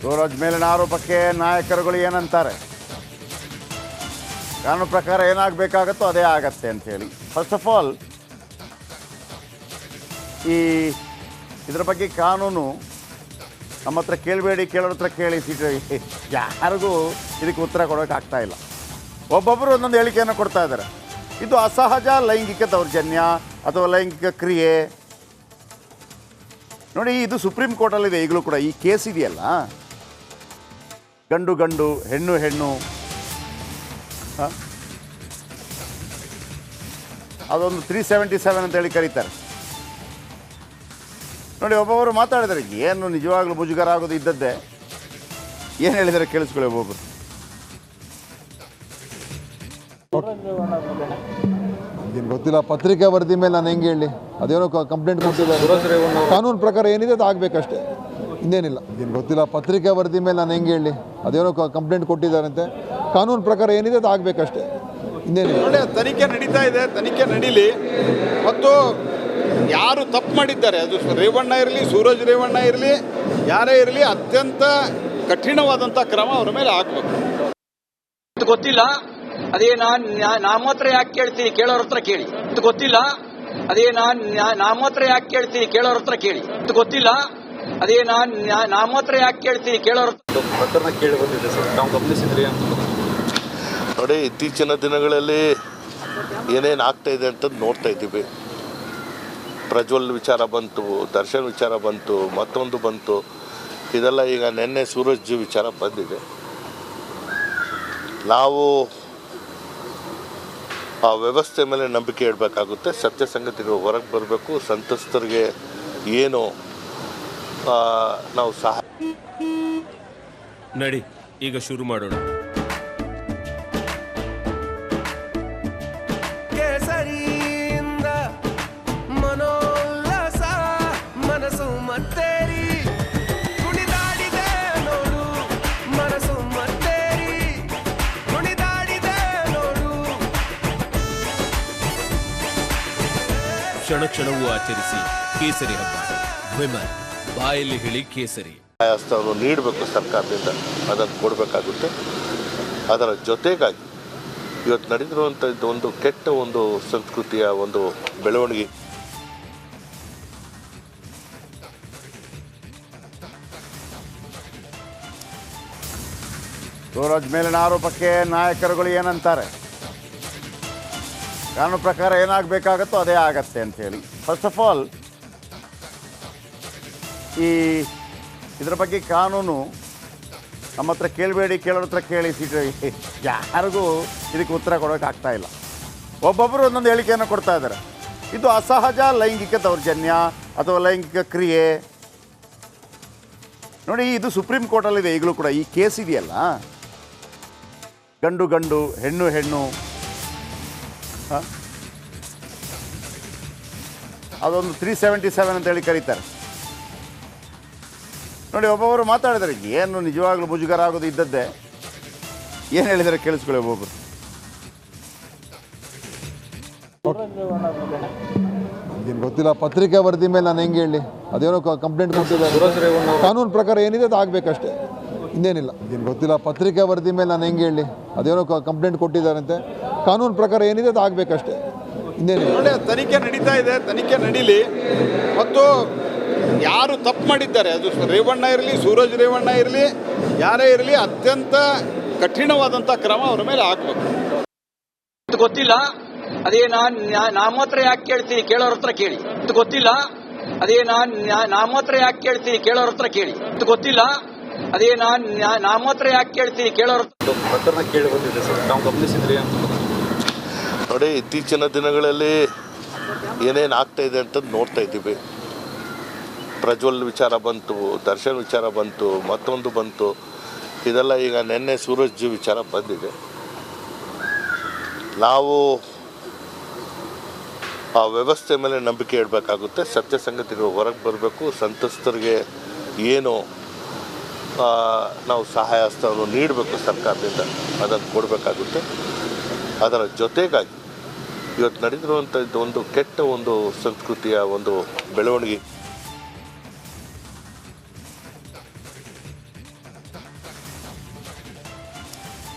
ಸೂರಜ್ ಮೇಲಿನ ಆರೋಪಕ್ಕೆ ನಾಯಕರುಗಳು ಏನಂತಾರೆ, ಕಾನೂನು ಪ್ರಕಾರ ಏನಾಗಬೇಕಾಗತ್ತೋ ಅದೇ ಆಗತ್ತೆ ಅಂತೇಳಿ. ಫಸ್ಟ್ ಆಫ್ ಆಲ್ ಇದರ ಬಗ್ಗೆ ಕಾನೂನು ನಮ್ಮ ಹತ್ರ ಕೇಳಬೇಡಿ, ಕೇಳೋರ ಹತ್ರ ಕೇಳಿ, ಯಾರಿಗೂ ಇದಕ್ಕೆ ಉತ್ತರ ಕೊಡೋಕ್ಕಾಗ್ತಾ ಇಲ್ಲ. ಒಬ್ಬೊಬ್ಬರು ಒಂದೊಂದು ಹೇಳಿಕೆಯನ್ನು ಕೊಡ್ತಾ ಇದ್ದಾರೆ. ಇದು ಅಸಹಜ ಲೈಂಗಿಕ ದೌರ್ಜನ್ಯ ಅಥವಾ ಲೈಂಗಿಕ ಕ್ರಿಯೆ. ನೋಡಿ, ಇದು ಸುಪ್ರೀಂ ಕೋರ್ಟಲ್ಲಿದೆ ಈಗಲೂ ಕೂಡ. ಈ ಕೇಸ್ ಇದೆಯಲ್ಲ, ಗಂಡು ಗಂಡು ಹೆಣ್ಣು ಹೆಣ್ಣು, ಅದೊಂದು 377 ಅಂತೇಳಿ ಕರೀತಾರೆ. ನೋಡಿ, ಒಬ್ಬೊಬ್ಬರು ಮಾತಾಡಿದರೆ ಏನು ನಿಜವಾಗ್ಲೂ ಮುಜುಗರ ಆಗೋದು ಇದ್ದದ್ದೇ. ಏನು ಹೇಳಿದರೆ ಕೇಳಿಸ್ಕೊಳ್ಳಿ ಒಬ್ಬೊಬ್ಬರು. ಏನು ಗೊತ್ತಿಲ್ಲ, ಪತ್ರಿಕಾ ವರದಿ ಮೇಲೆ ನಾನು ಹೆಂಗೆ ಹೇಳಿ, ಅದೇನೋ ಕಂಪ್ಲೇಂಟ್ ಕೊಟ್ಟಿದ್ದಾರೆ. ಕಾನೂನು ಪ್ರಕಾರ ಏನಿದೆ ಅದು ಆಗಬೇಕಷ್ಟೇ, ಇನ್ನೇನಿಲ್ಲ. ಏನು ಗೊತ್ತಿಲ್ಲ, ಪತ್ರಿಕಾ ವರದಿ ಮೇಲೆ ನಾನು ಹೆಂಗೆ ಹೇಳಿ, ಅದೇನೋ ಕಂಪ್ಲೇಂಟ್ ಕೊಟ್ಟಿದ್ದಾರಂತೆ. ಕಾನೂನು ಪ್ರಕಾರ ಏನಿದೆ ಅದು ಆಗಬೇಕಷ್ಟೇ, ಇನ್ನೇನಿಲ್ಲ. ಒಳ್ಳೆ ತನಿಖೆ ನಡೀತಾ ಇದೆ, ತನಿಖೆ ನಡೀಲಿ. ಮತ್ತು ಯಾರು ತಪ್ಪು ಮಾಡಿದ್ದಾರೆ, ಅದು ರೇವಣ್ಣ ಇರಲಿ, ಸೂರಜ್ ರೇವಣ್ಣ ಇರಲಿ, ಯಾರೇ ಇರಲಿ, ಅತ್ಯಂತ ಕಠಿಣವಾದಂಥ ಕ್ರಮ ಅವರ ಮೇಲೆ ಆಗಬೇಕು. ಗೊತ್ತಿಲ್ಲ, ಅದೇ ನಮ್ಮ ಹತ್ರ ಯಾಕೆ ಕೇಳ್ತೀನಿ, ಕೇಳೋರ ಹತ್ರ ಕೇಳಿ. ಇದು ಗೊತ್ತಿಲ್ಲ, ಅದೇ ನಮ್ಮ ಹತ್ರ ಯಾಕೆ ಕೇಳ್ತೀನಿ, ಕೇಳೋರ ಹತ್ರ ಕೇಳಿ. ಇದು ಗೊತ್ತಿಲ್ಲ, ಅದೇ ನಮ್ಮ ಹತ್ರ ಯಾಕೆ ಕೇಳ್ತೀನಿ, ಕೇಳೋರ ಪ್ರಕರಣ ಕೇಳಿ ಬಂದಿದೆ ಸರ್, ನಾವು ಗಮನಿಸಿದ್ರಿ ಅಂತ. ನೋಡಿ, ಇತ್ತೀಚಿನ ದಿನಗಳಲ್ಲಿ ಏನೇನು ಆಗ್ತಾ ಇದೆ ಅಂತ ನೋಡ್ತಾ ಇದ್ದೀವಿ. ಪ್ರಜ್ವಲ್ ವಿಚಾರ ಬಂತು, ದರ್ಶನ್ ವಿಚಾರ ಬಂತು, ಮತ್ತೊಂದು ಬಂತು. ಇದೆಲ್ಲ ಈಗ ನಿನ್ನೆ ಸೂರಜ್ ವಿಚಾರ ಬಂದಿದೆ. ನಾವು ಆ ವ್ಯವಸ್ಥೆ ಮೇಲೆ ನಂಬಿಕೆ ಇಡಬೇಕಾಗುತ್ತೆ. ಸತ್ಯ ಸಂಗತಿಗಳು ಹೊರಗೆ ಬರಬೇಕು. ಸಂತ್ರಸ್ತರಿಗೆ ಏನು ನಾವು ಸಹಾಯ. ನಡಿ, ಈಗ ಶುರು ಮಾಡೋಣ. ಮನೋಲ್ಲಾಸ ಮನಸ್ಸು ಮತ್ತೇರಿ ಕುಣಿದಾಡಿದೆ ನೋಡು, ಮನಸ್ಸು ಮತ್ತೇರಿ ಕುಣಿದಾಡಿದೆ ನೋಡು. ಕ್ಷಣ ಕ್ಷಣವೂ ಆಚರಿಸಿ ಕೇಸರಿ ಹಬ್ಬ. ವಿಮಲ್, ಬಾಯಲ್ಲಿ ಹೇಳಿ ಕೇಸರಿ. ಹಸ್ತವನ್ನು ನೀಡಬೇಕು ಸರ್ಕಾರದಿಂದ, ಅದನ್ನು ಕೊಡಬೇಕಾಗುತ್ತೆ. ಅದರ ಜೊತೆಗಾಗಿ ಇವತ್ತು ನಡೆದಿರುವಂಥದ್ದು ಒಂದು ಕೆಟ್ಟ ಒಂದು ಸಂಸ್ಕೃತಿಯ ಒಂದು ಬೆಳವಣಿಗೆ. ಸೂರಜ್ ಮೇಲಿನ ಆರೋಪಕ್ಕೆ ನಾಯಕರುಗಳು ಏನಂತಾರೆ, ಕಾನೂನು ಪ್ರಕಾರ ಏನಾಗಬೇಕಾಗತ್ತೋ ಅದೇ ಆಗತ್ತೆ ಅಂತೇಳಿ. ಫಸ್ಟ್ ಆಫ್ ಆಲ್ ಇದರ ಬಗ್ಗೆ ಕಾನೂನು ನಮ್ಮ ಹತ್ರ ಕೇಳಬೇಡಿ, ಕೇಳೋರ ಹತ್ರ ಕೇಳಿ, ಯಾರಿಗೂ ಇದಕ್ಕೆ ಉತ್ತರ ಕೊಡೋಕ್ಕಾಗ್ತಾ ಇಲ್ಲ. ಒಬ್ಬೊಬ್ಬರು ಒಂದೊಂದು ಹೇಳಿಕೆಯನ್ನು ಕೊಡ್ತಾ ಇದ್ದಾರೆ. ಇದು ಅಸಹಜ ಲೈಂಗಿಕ ದೌರ್ಜನ್ಯ ಅಥವಾ ಲೈಂಗಿಕ ಕ್ರಿಯೆ. ನೋಡಿ, ಇದು ಸುಪ್ರೀಂ ಕೋರ್ಟಲ್ಲಿದೆ ಈಗಲೂ ಕೂಡ. ಈ ಕೇಸ್ ಇದೆಯಲ್ಲ, ಗಂಡು ಗಂಡು ಹೆಣ್ಣು ಹೆಣ್ಣು, ಅದೊಂದು 377 ಅಂತೇಳಿ ಕರೀತಾರೆ. ನೋಡಿ, ಒಬ್ಬೊಬ್ಬರು ಮಾತಾಡಿದರೆ ಏನು ನಿಜವಾಗ್ಲೂ ಮುಜುಗರ ಆಗೋದು ಇದ್ದದ್ದೇ. ಏನು ಹೇಳಿದರೆ ಕೇಳಿಸ್ಕೊಳ್ಳಿ ಒಬ್ಬೊಬ್ಬರು. ಏನು ಗೊತ್ತಿಲ್ಲ, ಪತ್ರಿಕಾ ವರದಿ ಮೇಲೆ ನಾನು ಹೆಂಗೆ ಹೇಳಿ, ಅದೇನೋ ಕಂಪ್ಲೇಂಟ್ ಕೊಟ್ಟಿದ್ದಾರೆ. ಕಾನೂನು ಪ್ರಕಾರ ಏನಿದೆ ಅದು ಆಗಬೇಕಷ್ಟೇ, ಇನ್ನೇನಿಲ್ಲ. ಏನು ಗೊತ್ತಿಲ್ಲ, ಪತ್ರಿಕಾ ವರದಿ ಮೇಲೆ ನಾನು ಹೆಂಗೆ ಹೇಳಿ, ಅದೇನೋ ಕಂಪ್ಲೇಂಟ್ ಕೊಟ್ಟಿದ್ದಾರಂತೆ. ಕಾನೂನು ಪ್ರಕಾರ ಏನಿದೆ ಅದು ಆಗಬೇಕಷ್ಟೇ, ಇನ್ನೇನಿಲ್ಲ. ಒಳ್ಳೆ ತನಿಖೆ ನಡೀತಾ ಇದೆ, ತನಿಖೆ ನಡೀಲಿ. ಮತ್ತು ಯಾರು ತಪ್ಪು ಮಾಡಿದ್ದಾರೆ, ಅದು ರೇವಣ್ಣ ಇರಲಿ, ಸೂರಜ್ ರೇವಣ್ಣ ಇರಲಿ, ಯಾರೇ ಇರಲಿ, ಅತ್ಯಂತ ಕಠಿಣವಾದಂಥ ಕ್ರಮ ಅವರ ಮೇಲೆ ಆಗಬೇಕು. ಇದು ಗೊತ್ತಿಲ್ಲ, ಅದೇ ನಮ್ಮ ಹತ್ರ ಯಾಕೆ ಕೇಳ್ತೀನಿ, ಕೇಳೋರ ಹತ್ರ ಕೇಳಿ. ಇದು ಗೊತ್ತಿಲ್ಲ, ಅದೇ ನಮ್ಮ ಹತ್ರ ಯಾಕೆ ಕೇಳ್ತೀನಿ, ಕೇಳೋರ ಹತ್ರ ಕೇಳಿ. ಇದು ಗೊತ್ತಿಲ್ಲ, ಅದೇ ನಮ್ಮ ಹತ್ರ ಯಾಕೆ ಕೇಳ್ತೀನಿ, ಕೇಳೋರ ಪ್ರಕರಣ ಕೇಳಿ ಬಂದಿದೆ ಸರ್, ನಾವು ಗಮನಿಸಿದ್ರಿ ಅಂತ. ನೋಡಿ, ಇತ್ತೀಚಿನ ದಿನಗಳಲ್ಲಿ ಏನೇನು ಆಗ್ತಾ ಇದೆ ಅಂತ ನೋಡ್ತಾ ಇದ್ದೀವಿ. ಪ್ರಜ್ವಲ್ ವಿಚಾರ ಬಂತು, ದರ್ಶನ್ ವಿಚಾರ ಬಂತು, ಮತ್ತೊಂದು ಬಂತು. ಇದೆಲ್ಲ ಈಗ ನಿನ್ನೆ ಸೂರಜ್ ವಿಚಾರ ಬಂದಿದೆ. ನಾವು ಆ ವ್ಯವಸ್ಥೆ ಮೇಲೆ ನಂಬಿಕೆ ಇಡಬೇಕಾಗುತ್ತೆ. ಸತ್ಯ ಸಂಗತಿಗಳು ಹೊರಗೆ ಬರಬೇಕು. ಸಂತ್ರಸ್ತರಿಗೆ ಏನು ನಾವು ಸಹಾಯ ಹಸ್ತವನ್ನು ನೀಡಬೇಕು ಸರ್ಕಾರದಿಂದ, ಅದನ್ನು ಕೊಡಬೇಕಾಗುತ್ತೆ. ಅದರ ಜೊತೆಗಾಗಿ ಇವತ್ತು ನಡೆದಿರುವಂಥದ್ದು ಒಂದು ಕೆಟ್ಟ ಒಂದು ಸಂಸ್ಕೃತಿಯ ಒಂದು ಬೆಳವಣಿಗೆ.